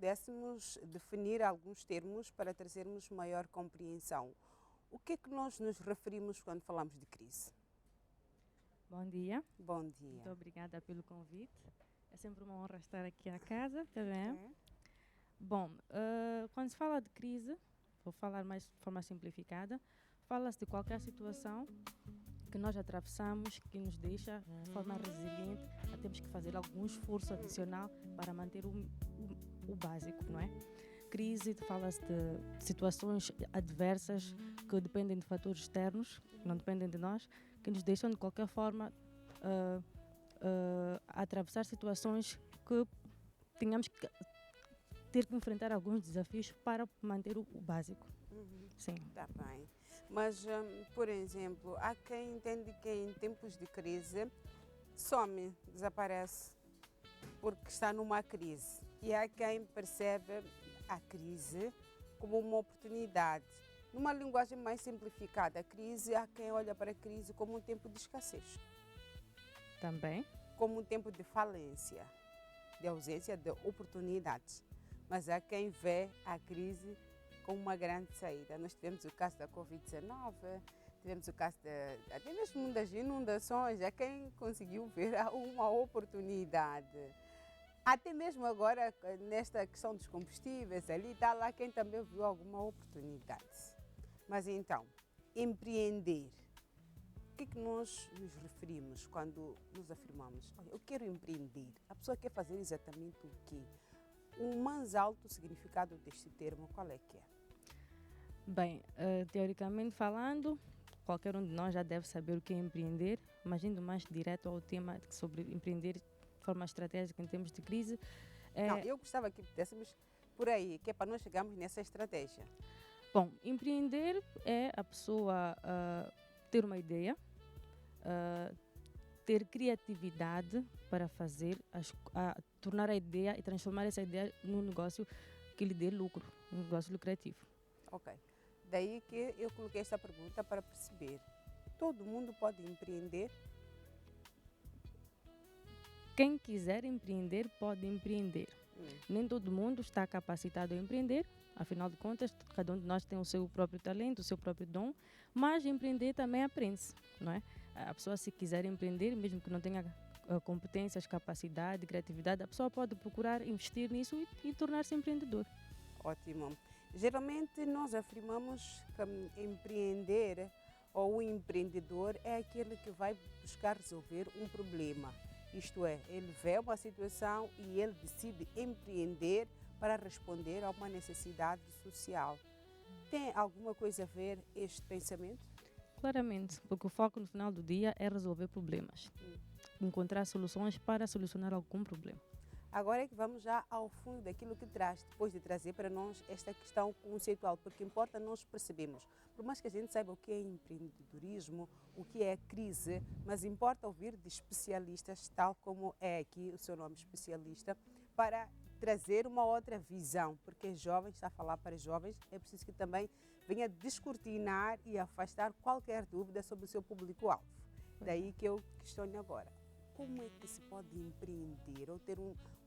pudéssemos definir alguns termos para trazermos maior compreensão. O que é que nós nos referimos quando falamos de crise? Bom dia. Bom dia. Muito obrigada pelo convite. É sempre uma honra estar aqui à casa, tá bem? Ok. Bom, quando se fala de crise, vou falar mais de forma simplificada, fala-se de qualquer situação que nós atravessamos, que nos deixa de forma resiliente, temos que fazer algum esforço adicional para manter o básico, não é? Crise, fala-se de situações adversas que dependem de fatores externos, que não dependem de nós, que nos deixam de qualquer forma a atravessar situações que tenhamos que ter que enfrentar alguns desafios para manter o básico. Sim. Está bem. Mas, por exemplo, há quem entende que em tempos de crise some, desaparece, porque está numa crise. E há quem percebe a crise como uma oportunidade. Numa linguagem mais simplificada, a crise, há quem olha para a crise como um tempo de escassez. Também. Como um tempo de falência, de ausência de oportunidades. Mas há quem vê a crise como uma grande saída. Nós tivemos o caso da Covid-19, tivemos o caso até mesmo das inundações, há quem conseguiu ver uma oportunidade. Até mesmo agora, nesta questão dos combustíveis, ali está lá quem também viu alguma oportunidade. Mas então, empreender. O que é que nós nos referimos quando nos afirmamos? Olha, eu quero empreender. A pessoa quer fazer exatamente o quê? O mais alto significado deste termo, qual é que é? Bem, teoricamente falando, qualquer um de nós já deve saber o que é empreender, mas indo mais direto ao tema sobre empreender de forma estratégica em termos de crise. Não, eu gostava que pudéssemos por aí, que é para nós chegarmos nessa estratégia. Bom, empreender é a pessoa ter uma ideia, ter criatividade para fazer, tornar a ideia e transformar essa ideia num negócio que lhe dê lucro, um negócio lucrativo. Ok. Daí que eu coloquei esta pergunta para perceber. Todo mundo pode empreender? Quem quiser empreender, pode empreender. Nem todo mundo está capacitado a empreender. Afinal de contas, cada um de nós tem o seu próprio talento, o seu próprio dom, mas empreender também aprende-se, não é? A pessoa, se quiser empreender, mesmo que não tenha competências, capacidade, criatividade, a pessoa pode procurar investir nisso e tornar-se empreendedor. Ótimo. Geralmente nós afirmamos que empreender ou o empreendedor é aquele que vai buscar resolver um problema. Isto é, ele vê uma situação e ele decide empreender para responder a uma necessidade social. Tem alguma coisa a ver este pensamento? Claramente, porque o foco no final do dia é resolver problemas. Encontrar soluções para solucionar algum problema. Agora é que vamos já ao fundo daquilo que traz, depois de trazer para nós esta questão conceitual, porque importa nós percebemos, por mais que a gente saiba o que é empreendedorismo, o que é crise, mas importa ouvir de especialistas, tal como é aqui o seu nome, especialista, para trazer uma outra visão, porque jovens, está a falar para jovens, é preciso que também venha descortinar e afastar qualquer dúvida sobre o seu público-alvo. Daí que eu questiono agora. Como é que se pode empreender ou ter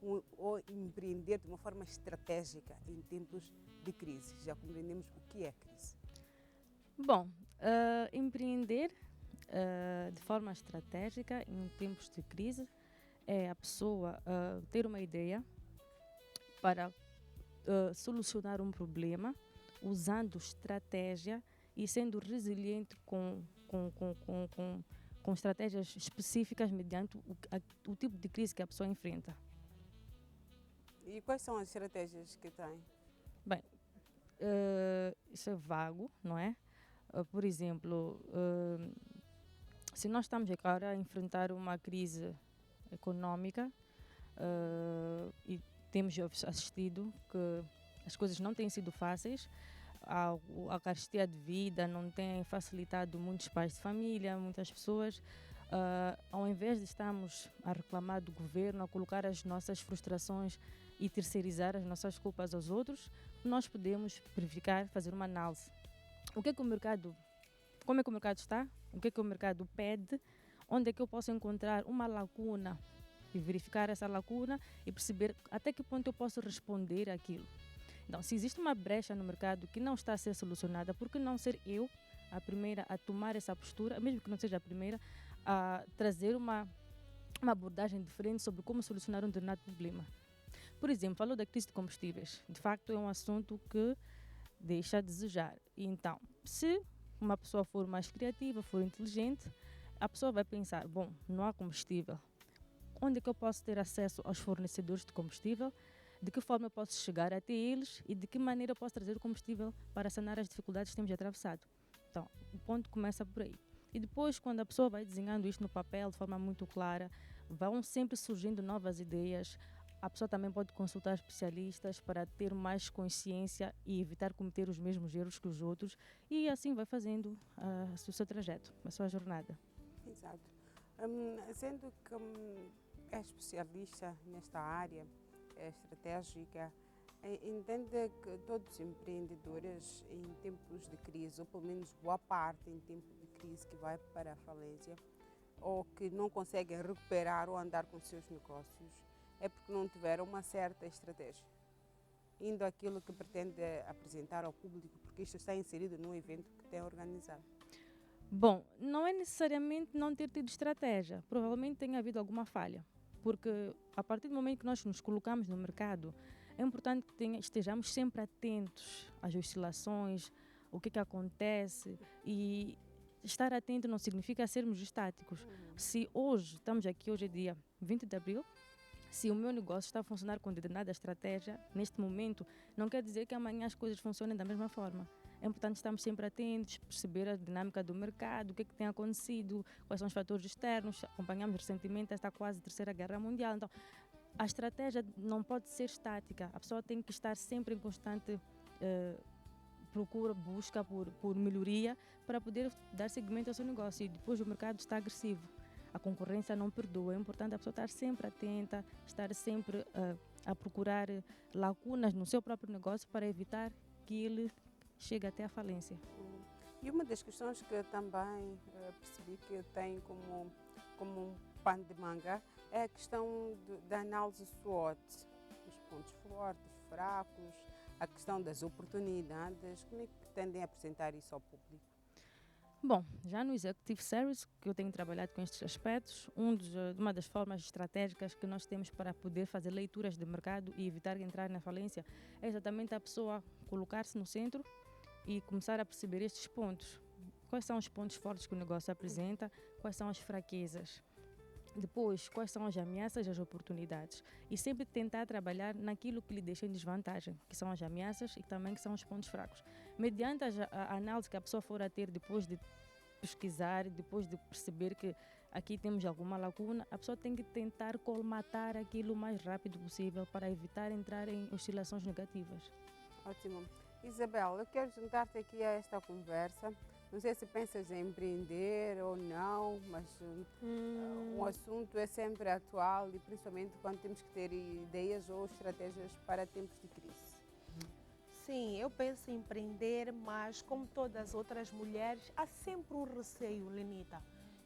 ou empreender de uma forma estratégica em tempos de crise? Já compreendemos o que é crise. Bom, empreender de forma estratégica em tempos de crise é a pessoa ter uma ideia para solucionar um problema usando estratégia e sendo resiliente com estratégias específicas mediante o tipo de crise que a pessoa enfrenta. E quais são as estratégias que tem? Bem, isso é vago, não é? Por exemplo, se nós estamos agora a enfrentar uma crise econômica e temos assistido que as coisas não têm sido fáceis, a carestia de vida não tem facilitado muitos pais de família, muitas pessoas. Ao invés de estarmos a reclamar do governo, a colocar as nossas frustrações e terceirizar as nossas culpas aos outros, nós podemos verificar, fazer uma análise. Como é que o mercado está? O que é que o mercado pede? Onde é que eu posso encontrar uma lacuna e verificar essa lacuna e perceber até que ponto eu posso responder àquilo. Então, se existe uma brecha no mercado que não está a ser solucionada, por que não ser eu a primeira a tomar essa postura, mesmo que não seja a primeira, a trazer uma abordagem diferente sobre como solucionar um determinado problema? Por exemplo, falou da crise de combustíveis. De facto, é um assunto que deixa a desejar. E então, se uma pessoa for mais criativa, for inteligente, a pessoa vai pensar, bom, não há combustível. Onde é que eu posso ter acesso aos fornecedores de combustível? De que forma eu posso chegar até eles? E de que maneira eu posso trazer o combustível para sanar as dificuldades que temos atravessado? Então, o ponto começa por aí. E depois, quando a pessoa vai desenhando isto no papel de forma muito clara, vão sempre surgindo novas ideias. A pessoa também pode consultar especialistas para ter mais consciência e evitar cometer os mesmos erros que os outros. E assim vai fazendo o seu trajeto, a sua jornada. Exato. Sendo que é especialista nesta área, é estratégica, entende que todos os empreendedores em tempos de crise, ou pelo menos boa parte em tempos de crise que vai para a falência, ou que não conseguem recuperar ou andar com seus negócios, é porque não tiveram uma certa estratégia, indo aquilo que pretende apresentar ao público, porque isto está inserido no evento que tem organizado. Bom, não é necessariamente não ter tido estratégia, provavelmente tenha havido alguma falha, porque a partir do momento que nós nos colocamos no mercado, é importante que estejamos sempre atentos às oscilações, o que acontece, e estar atento não significa sermos estáticos. Se hoje, estamos aqui, hoje é dia 20 de abril, se o meu negócio está a funcionar com determinada estratégia, neste momento, não quer dizer que amanhã as coisas funcionem da mesma forma. É importante estarmos sempre atentos, perceber a dinâmica do mercado, o que tem acontecido, quais são os fatores externos. Acompanhamos recentemente esta quase terceira guerra mundial. Então, a estratégia não pode ser estática. A pessoa tem que estar sempre em constante procura, busca por melhoria para poder dar seguimento ao seu negócio. E depois o mercado está agressivo. A concorrência não perdoa. É importante a pessoa estar sempre atenta, estar sempre a procurar lacunas no seu próprio negócio para evitar que ele chegue até a falência. E uma das questões que também percebi que tem como um pano de manga é a questão da análise SWOT, os pontos fortes, fracos, a questão das oportunidades. Como é que pretendem apresentar isso ao público? Bom, já no Executive Service, que eu tenho trabalhado com estes aspectos, uma das formas estratégicas que nós temos para poder fazer leituras de mercado e evitar entrar na falência é exatamente a pessoa colocar-se no centro e começar a perceber estes pontos. Quais são os pontos fortes que o negócio apresenta, quais são as fraquezas. Depois, quais são as ameaças e as oportunidades. E sempre tentar trabalhar naquilo que lhe deixa em desvantagem, que são as ameaças e também que são os pontos fracos. Mediante a análise que a pessoa for a ter depois de pesquisar, depois de perceber que aqui temos alguma lacuna, a pessoa tem que tentar colmatar aquilo o mais rápido possível para evitar entrar em oscilações negativas. Ótimo. Isabel, eu quero juntar-te aqui a esta conversa. Não sei se pensas em empreender ou não, mas o assunto é sempre atual e principalmente quando temos que ter ideias ou estratégias para tempos de crise. Sim, eu penso em empreender, mas como todas as outras mulheres, há sempre um receio, Lenita,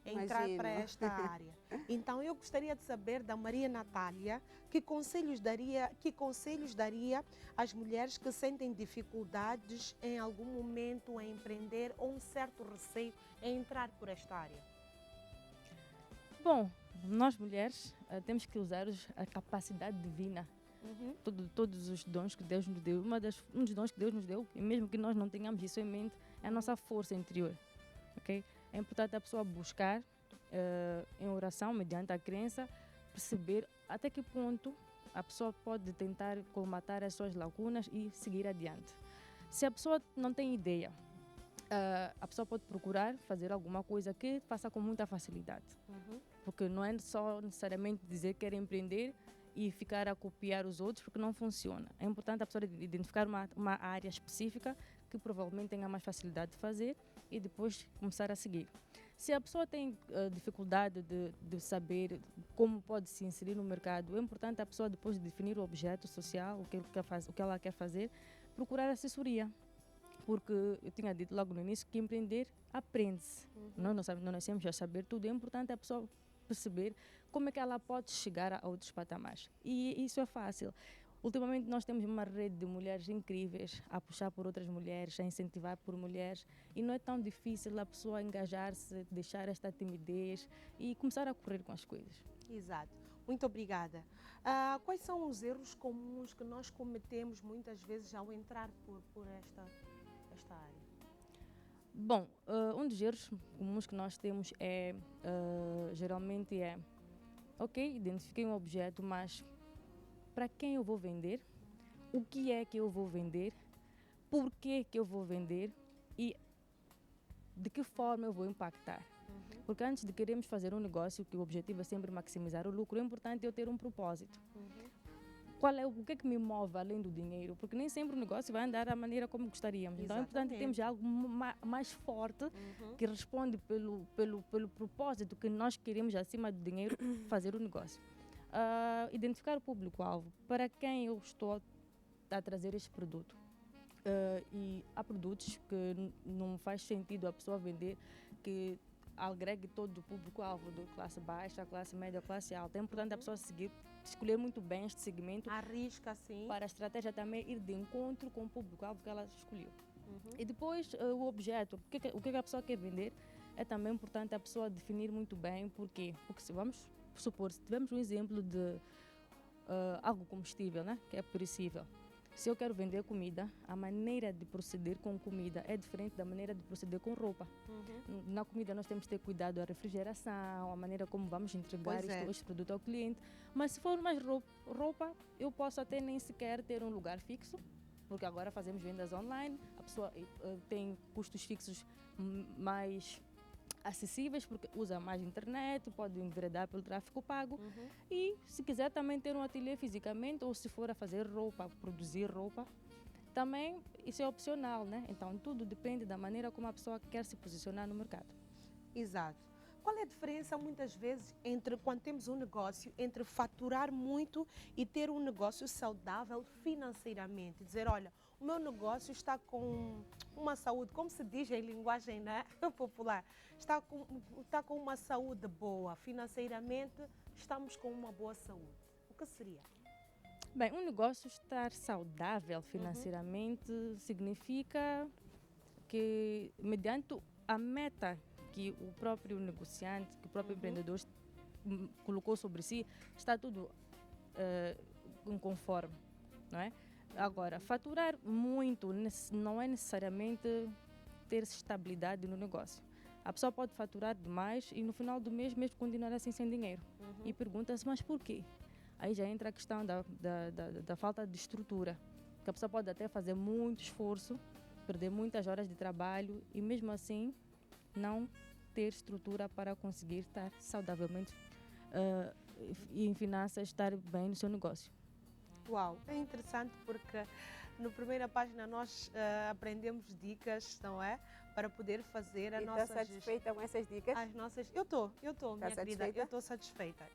em entrar para esta área. Então eu gostaria de saber da Maria Natália que conselhos daria às mulheres que sentem dificuldades em algum momento em empreender ou um certo receio em entrar por esta área. Bom, nós mulheres temos que usar a capacidade divina. Todos os dons que Deus nos deu, um dos dons que Deus nos deu, e mesmo que nós não tenhamos isso em mente, é a nossa força interior. Okay? É importante a pessoa buscar em oração, mediante a crença, perceber até que ponto a pessoa pode tentar colmatar as suas lacunas e seguir adiante. Se a pessoa não tem ideia, a pessoa pode procurar fazer alguma coisa que faça com muita facilidade. Porque não é só necessariamente dizer que quer empreender e ficar a copiar os outros, porque não funciona. É importante a pessoa identificar uma área específica que provavelmente tenha mais facilidade de fazer e depois começar a seguir. Se a pessoa tem dificuldade de saber como pode se inserir no mercado, é importante a pessoa, depois de definir o objeto social, o que ela quer fazer, procurar assessoria. Porque eu tinha dito logo no início que empreender aprende-se. Nós não nascemos a saber tudo. É importante a pessoa perceber como é que ela pode chegar a outros patamares. E isso é fácil. Ultimamente nós temos uma rede de mulheres incríveis a puxar por outras mulheres, a incentivar por mulheres, e não é tão difícil a pessoa engajar-se, deixar esta timidez e começar a correr com as coisas. Exato. Muito obrigada. Quais são os erros comuns que nós cometemos muitas vezes ao entrar por esta área? Bom, um dos erros comuns que nós temos geralmente ok, identifiquei um objeto, mas para quem eu vou vender, o que é que eu vou vender, por que eu vou vender e de que forma eu vou impactar. Porque antes de querermos fazer um negócio, que o objetivo é sempre maximizar o lucro, é importante eu ter um propósito. O que é que me move além do dinheiro? Porque nem sempre o negócio vai andar da maneira como gostaríamos. Então é importante termos algo mais forte que responde pelo propósito que nós queremos, acima do dinheiro, fazer o negócio. Identificar o público-alvo, para quem eu estou a trazer este produto. E há produtos que não faz sentido a pessoa vender que agregue todo o público-alvo, de classe baixa, classe média, classe alta. É importante a pessoa escolher muito bem este segmento. Arrisca, sim. Para a estratégia também ir de encontro com o público-alvo que ela escolheu. E depois o objeto, o que a pessoa quer vender, é também importante a pessoa definir muito bem por quê. Porque se vamos supor, se tivermos um exemplo de algo comestível, né, que é perecível. Se eu quero vender comida, a maneira de proceder com comida é diferente da maneira de proceder com roupa. Na comida nós temos que ter cuidado da refrigeração, a maneira como vamos entregar este produto ao cliente. Mas se for mais roupa, eu posso até nem sequer ter um lugar fixo, porque agora fazemos vendas online, a pessoa tem custos fixos mais acessíveis, porque usa mais internet, pode enveredar pelo tráfego pago. E se quiser também ter um ateliê fisicamente, ou se for a fazer roupa, produzir roupa, também isso é opcional, né? Então tudo depende da maneira como a pessoa quer se posicionar no mercado. Exato. Qual é a diferença, muitas vezes, entre quando temos um negócio, entre faturar muito e ter um negócio saudável financeiramente? Dizer, olha, o meu negócio está com uma saúde, como se diz em linguagem, né, popular, está com uma saúde boa, financeiramente estamos com uma boa saúde. O que seria? Bem, um negócio estar saudável financeiramente significa que, mediante a meta que o próprio negociante, que o próprio empreendedor colocou sobre si, está tudo conforme, não é? Agora, faturar muito não é necessariamente ter estabilidade no negócio. A pessoa pode faturar demais e no final do mês mesmo continuar assim sem dinheiro. E pergunta-se, mas por quê? Aí já entra a questão da falta de estrutura, que a pessoa pode até fazer muito esforço, perder muitas horas de trabalho e mesmo assim não ter estrutura para conseguir estar saudavelmente e em finanças estar bem no seu negócio. Uau, é interessante porque na primeira página nós aprendemos dicas, não é? Para poder fazer a nossa gestão. Está satisfeita com essas dicas? Eu estou, minha querida, eu estou satisfeita.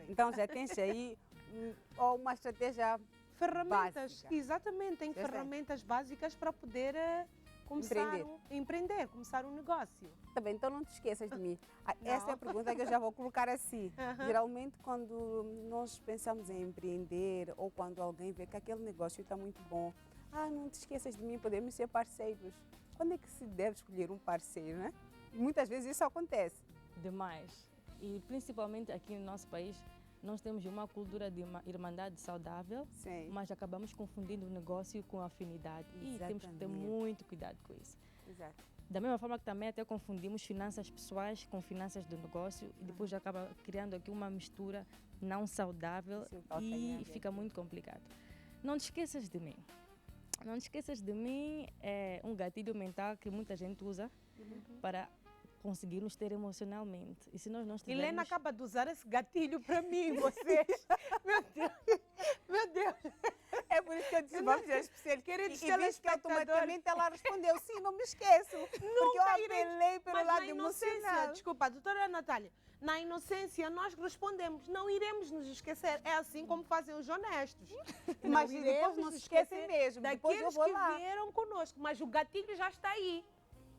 Então já tens aí uma estratégia ferramentas, básica. Exatamente, tem ferramentas básicas para poder começar um negócio. Tá bem, então não te esqueças de mim. Essa é a pergunta que eu já vou colocar assim. Geralmente quando nós pensamos em empreender ou quando alguém vê que aquele negócio está muito bom, não te esqueças de mim, podemos ser parceiros. Quando é que se deve escolher um parceiro, né? E muitas vezes isso acontece. Demais. E principalmente aqui no nosso país, nós temos uma cultura de uma irmandade saudável, mas acabamos confundindo o negócio com a afinidade. E temos que ter muito cuidado com isso. Exato. Da mesma forma que também até confundimos finanças pessoais com finanças do negócio e depois acaba criando aqui uma mistura não saudável e fica muito complicado. Não te esqueças de mim. Não te esqueças de mim é um gatilho mental que muita gente usa para conseguir nos ter emocionalmente. E se nós não estivermos... Helena acaba de usar esse gatilho para mim, vocês. Meu Deus. É por isso que eu disse, vamos ser especialistas. Queridos telespectadores, que automaticamente ela respondeu, sim, não me esqueço. Porque eu apelei pelo lado emocional. Desculpa, doutora Natália, na inocência nós respondemos, não iremos nos esquecer. É assim como fazem os honestos. Mas depois não se esquecem mesmo. Daqueles que vieram conosco, mas o gatilho já está aí.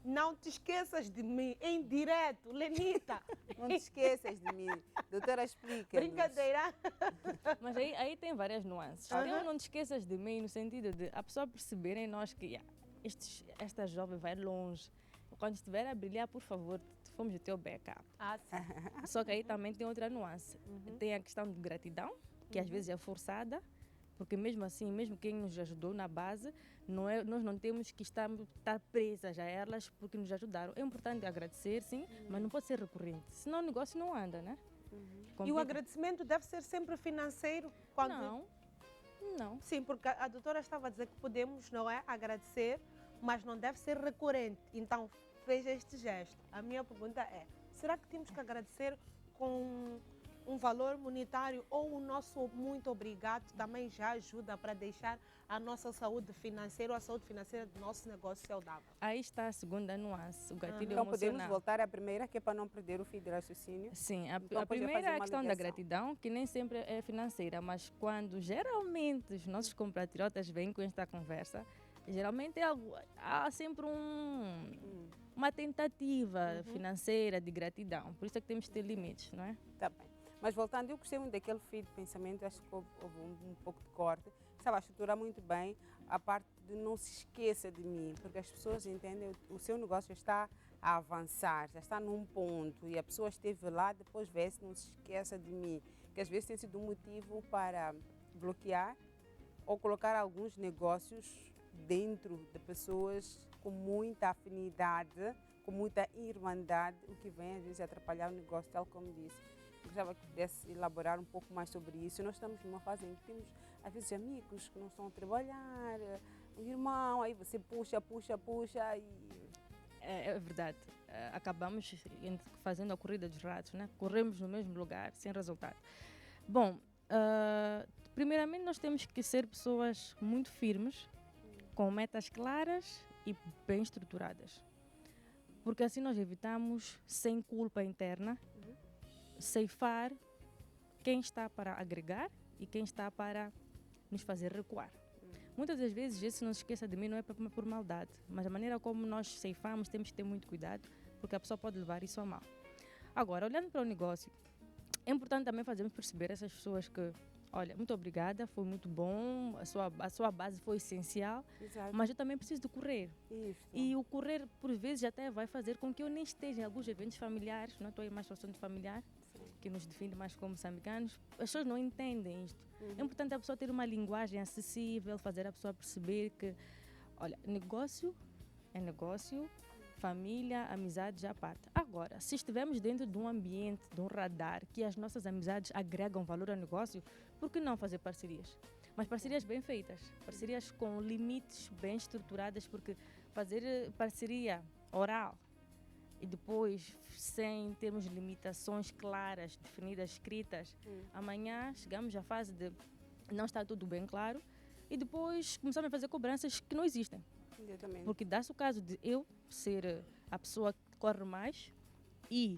Não te esqueças de mim, em direto, Lenita. Não te esqueças de mim. Doutora, explica. Brincadeira. Mas aí tem várias nuances. Eu não te esqueças de mim no sentido de a pessoa perceber em nós que esta jovem vai longe. Quando estiver a brilhar, por favor, fomos o teu backup. Sim. Só que aí também tem outra nuance. Tem a questão de gratidão, que às vezes é forçada, porque mesmo assim, mesmo quem nos ajudou na base, nós não temos que estar presas a elas porque nos ajudaram. É importante agradecer, sim, mas não pode ser recorrente. Senão o negócio não anda, né? E o agradecimento deve ser sempre financeiro? Não. Sim, porque a doutora estava a dizer que podemos, não é, agradecer, mas não deve ser recorrente. Então, fez este gesto. A minha pergunta é, será que temos que agradecer com um valor monetário ou o nosso muito obrigado também já ajuda para deixar a nossa saúde financeira ou a saúde financeira do nosso negócio saudável? Aí está a segunda nuance, o gatilho Então emocional. podemos voltar à primeira, que é para não perder o fio de raciocínio? Sim, Então, a primeira é a questão da ligação. gratidão, que nem sempre é financeira, mas quando geralmente os nossos compatriotas vêm com esta conversa, geralmente há sempre uma tentativa financeira de gratidão. Por isso é que temos que ter limites, não é? Tá bem. Mas voltando, eu gostei muito daquele fio de pensamento, acho que houve um pouco de corte. Estava a estruturar muito bem a parte de não se esqueça de mim, porque as pessoas entendem, o seu negócio já está a avançar, já está num ponto e a pessoa esteve lá, depois vê-se, não se esqueça de mim, que às vezes tem sido um motivo para bloquear ou colocar alguns negócios dentro de pessoas com muita afinidade, com muita irmandade, o que vem às vezes atrapalhar o negócio, tal como disse. Gostava que pudesse elaborar um pouco mais sobre isso. Nós estamos numa fase em que temos, às vezes, amigos que não estão a trabalhar, um irmão, aí você puxa e... É verdade. Acabamos fazendo a corrida dos ratos, né? Corremos no mesmo lugar, sem resultado. Bom, primeiramente nós temos que ser pessoas muito firmes, com metas claras e bem estruturadas. Porque assim nós evitamos, sem culpa interna, ceifar quem está para agregar e quem está para nos fazer recuar. Muitas das vezes, esse não se esqueça de mim não é por maldade, mas a maneira como nós ceifamos temos que ter muito cuidado, porque a pessoa pode levar isso a mal. Agora, olhando para o negócio, é importante também fazermos perceber a essas pessoas que, olha, muito obrigada, foi muito bom, a sua base foi essencial, Exato. mas eu também preciso de correr. Isso. E o correr, por vezes, até vai fazer com que eu nem esteja em alguns eventos familiares, não estou em mais situação de familiar, que nos define mais como moçambicanos, as pessoas não entendem isto. É importante a pessoa ter uma linguagem acessível, fazer a pessoa perceber que, olha, negócio é negócio, família, amizade já parte. Agora, se estivermos dentro de um ambiente, de um radar, que as nossas amizades agregam valor ao negócio, por que não fazer parcerias? Mas parcerias bem feitas, parcerias com limites bem estruturadas, porque fazer parceria oral e depois sem termos limitações claras, definidas, escritas, amanhã chegamos à fase de não está tudo bem claro e depois começamos a fazer cobranças que não existem. Exatamente. Porque dá-se o caso de eu ser a pessoa que corre mais e,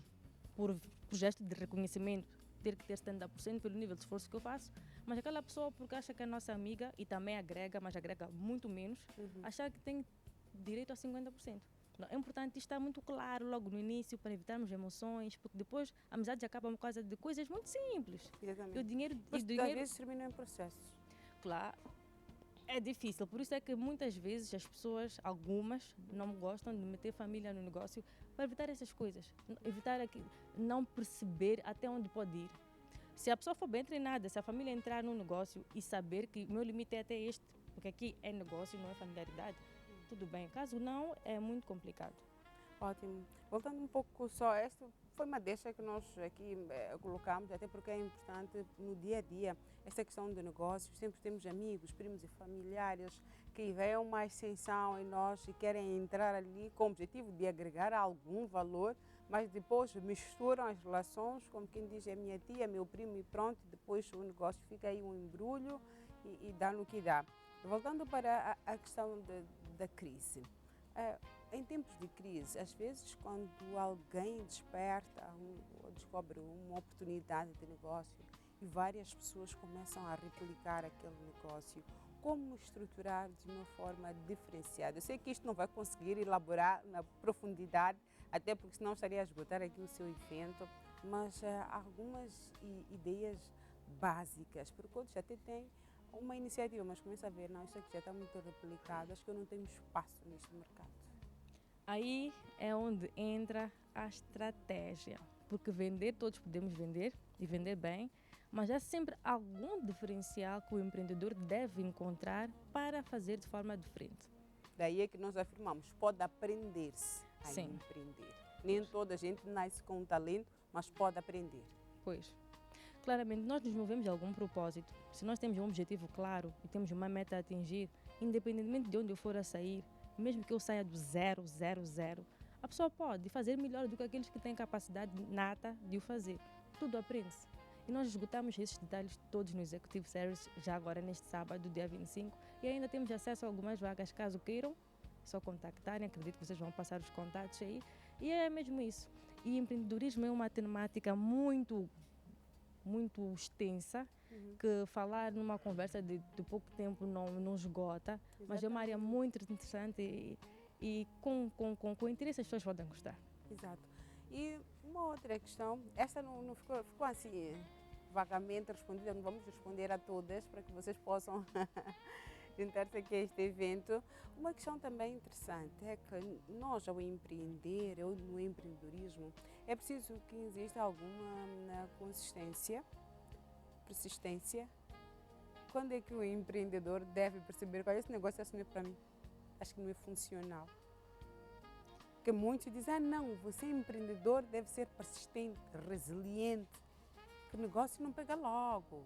por gesto de reconhecimento, ter que ter 70% pelo nível de esforço que eu faço, mas aquela pessoa, porque acha que é nossa amiga e também agrega, mas agrega muito menos, achar que tem direito a 50%. Não, é importante estar muito claro logo no início para evitarmos emoções, porque depois a amizade acaba por causa de coisas muito simples. Exatamente. E o dinheiro... Mas às vezes terminam em processos. Claro, é difícil. Por isso é que muitas vezes as pessoas, algumas, não gostam de meter família no negócio para evitar essas coisas. Evitar não perceber até onde pode ir. Se a pessoa for bem treinada, se a família entrar no negócio e saber que o meu limite é até este, porque aqui é negócio, não é familiaridade, tudo bem. Caso não, é muito complicado. Ótimo. Voltando um pouco só, esta foi uma deixa que nós aqui colocamos, até porque é importante no dia a dia, esta questão de negócios. Sempre temos amigos, primos e familiares que veem uma ascensão em nós e querem entrar ali com o objetivo de agregar algum valor, mas depois misturam as relações, como quem diz é minha tia, meu primo e pronto, depois o negócio fica aí um embrulho e dá no que dá. Voltando para a questão da crise. Em tempos de crise, às vezes quando alguém desperta ou descobre uma oportunidade de negócio e várias pessoas começam a replicar aquele negócio, como estruturar de uma forma diferenciada. Eu sei que isto não vai conseguir elaborar na profundidade, até porque senão estaria a esgotar aqui o seu evento, mas algumas ideias básicas, porque outros até têm uma iniciativa, mas começa a ver, não, isso aqui já está muito replicado, acho que eu não tenho espaço neste mercado. Aí é onde entra a estratégia, porque vender, todos podemos vender e vender bem, mas há sempre algum diferencial que o empreendedor deve encontrar para fazer de forma diferente. Daí é que nós afirmamos, pode aprender-se a Sim. empreender. Nem toda a gente nasce com um talento, mas pode aprender. Pois, claramente, nós nos movemos de algum propósito. Se nós temos um objetivo claro e temos uma meta a atingir, independentemente de onde eu for a sair, mesmo que eu saia do 0, a pessoa pode fazer melhor do que aqueles que têm capacidade nata de o fazer. Tudo aprende-se. E nós esgotamos esses detalhes todos no Executive Series, já agora neste sábado, dia 25, e ainda temos acesso a algumas vagas, caso queiram, é só contactarem, acredito que vocês vão passar os contatos aí. E é mesmo isso. E empreendedorismo é uma temática muito extensa, que falar numa conversa de pouco tempo não esgota. Exatamente. Mas é uma área muito interessante e com interesse as pessoas podem gostar. Exato. E uma outra questão, esta não ficou assim vagamente respondida, não vamos responder a todas para que vocês possam juntar-se aqui a este evento. Uma questão também interessante é que nós, ao empreender, ou no empreendedorismo, é preciso que exista alguma persistência. Quando é que o empreendedor deve perceber que esse negócio não é para mim? Acho que não é funcional. Porque muitos dizem, não, você empreendedor deve ser persistente, resiliente, que o negócio não pega logo.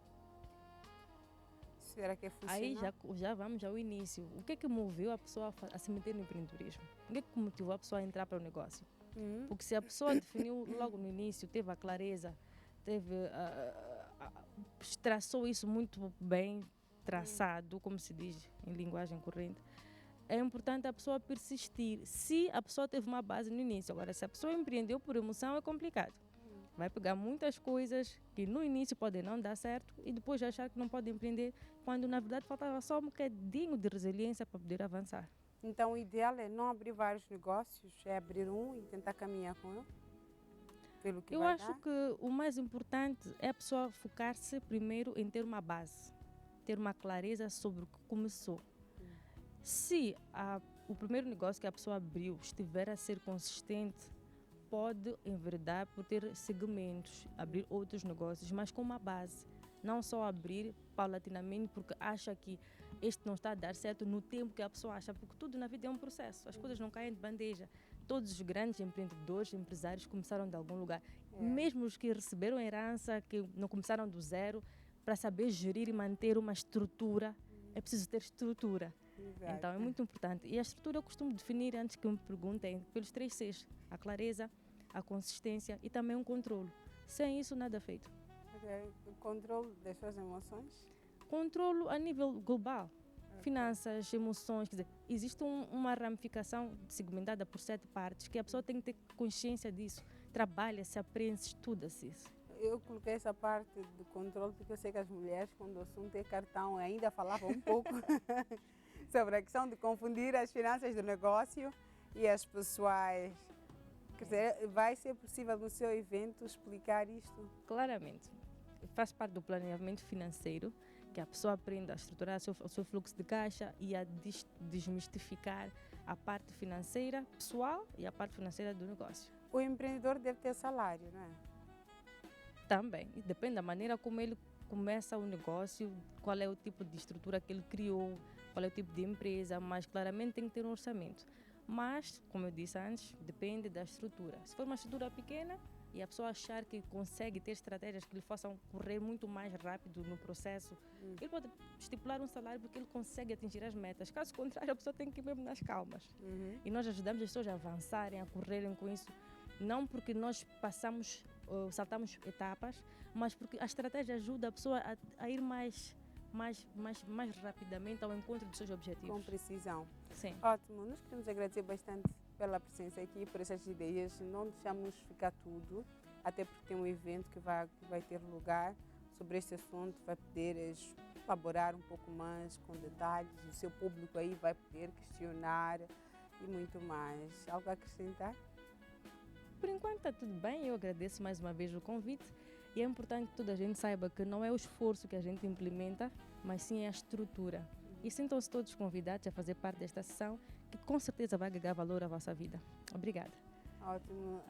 Será que é funcional? Aí já vamos ao início. O que é que moveu a pessoa a se meter no empreendedorismo? O que é que motivou a pessoa a entrar para o negócio? Porque se a pessoa definiu logo no início, teve a clareza, traçou isso muito bem traçado, como se diz em linguagem corrente, é importante a pessoa persistir. Se a pessoa teve uma base no início, agora se a pessoa empreendeu por emoção é complicado. Vai pegar muitas coisas que no início podem não dar certo e depois achar que não pode empreender, quando na verdade faltava só um bocadinho de resiliência para poder avançar. Então o ideal é não abrir vários negócios, é abrir um e tentar caminhar com ele? Pelo que eu acho que o mais importante é a pessoa focar-se primeiro em ter uma base, ter uma clareza sobre o que começou. Se o primeiro negócio que a pessoa abriu estiver a ser consistente, pode enveredar por ter segmentos, abrir outros negócios, mas com uma base. Não só abrir paulatinamente porque acha que este não está a dar certo no tempo que a pessoa acha, porque tudo na vida é um processo, as coisas não caem de bandeja. Todos os grandes empreendedores, empresários começaram de algum lugar. Mesmo os que receberam herança, que não começaram do zero, para saber gerir e manter uma estrutura, é preciso ter estrutura. Exato. Então é muito importante. E a estrutura eu costumo definir, antes que me perguntem, pelos 3 Cs: a clareza, a consistência e também um controle. Sem isso, nada feito. O controle das suas emoções? Controlo a nível global. Finanças, emoções, quer dizer, existe uma ramificação segmentada por 7 partes que a pessoa tem que ter consciência disso. Trabalha-se, aprende-se, estuda-se isso. Eu coloquei essa parte do controle porque eu sei que as mulheres, quando o assunto é cartão, ainda falavam um pouco sobre a questão de confundir as finanças do negócio e as pessoais. Quer dizer, vai ser possível no seu evento explicar isto? Claramente. Faz parte do planeamento financeiro, que a pessoa aprenda a estruturar o seu fluxo de caixa e a desmistificar a parte financeira pessoal e a parte financeira do negócio. O empreendedor deve ter salário, não é? Também. E depende da maneira como ele começa o negócio, qual é o tipo de estrutura que ele criou, qual é o tipo de empresa, mas claramente tem que ter um orçamento. Mas, como eu disse antes, depende da estrutura. Se for uma estrutura pequena e a pessoa achar que consegue ter estratégias que lhe façam correr muito mais rápido no processo, ele pode estipular um salário porque ele consegue atingir as metas. Caso contrário, a pessoa tem que ir mesmo nas calmas. E nós ajudamos as pessoas a avançarem, a correrem com isso, não porque nós saltamos etapas, mas porque a estratégia ajuda a pessoa a ir mais rapidamente ao encontro dos seus objetivos. Com precisão. Sim. Ótimo. Nós queremos agradecer bastante pela presença aqui, por essas ideias. Não deixamos ficar tudo, até porque tem um evento que vai ter lugar sobre este assunto, vai poder elaborar um pouco mais com detalhes. O seu público aí vai poder questionar e muito mais. Algo a acrescentar? Por enquanto está tudo bem, eu agradeço mais uma vez o convite e é importante que toda a gente saiba que não é o esforço que a gente implementa, mas sim é a estrutura. E sintam-se todos convidados a fazer parte desta sessão, que com certeza vai agregar valor à vossa vida. Obrigada. Ótimo.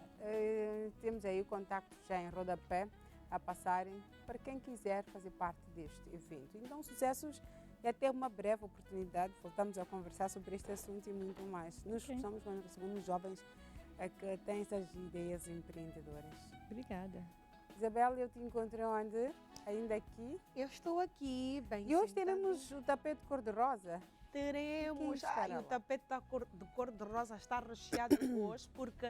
Temos aí o contacto já em rodapé a passarem para quem quiser fazer parte deste evento. Então, sucessos e até uma breve oportunidade. Voltamos a conversar sobre este assunto e muito mais. Nos esforçamos quando recebemos jovens que têm essas ideias empreendedoras. Obrigada. Isabel, eu te encontrei onde? Ainda aqui? Eu estou aqui, bem E hoje sentada. teremos o tapete cor-de-rosa. Teremos. Que estará E o lá? tapete de cor-de-rosa está recheado hoje, porque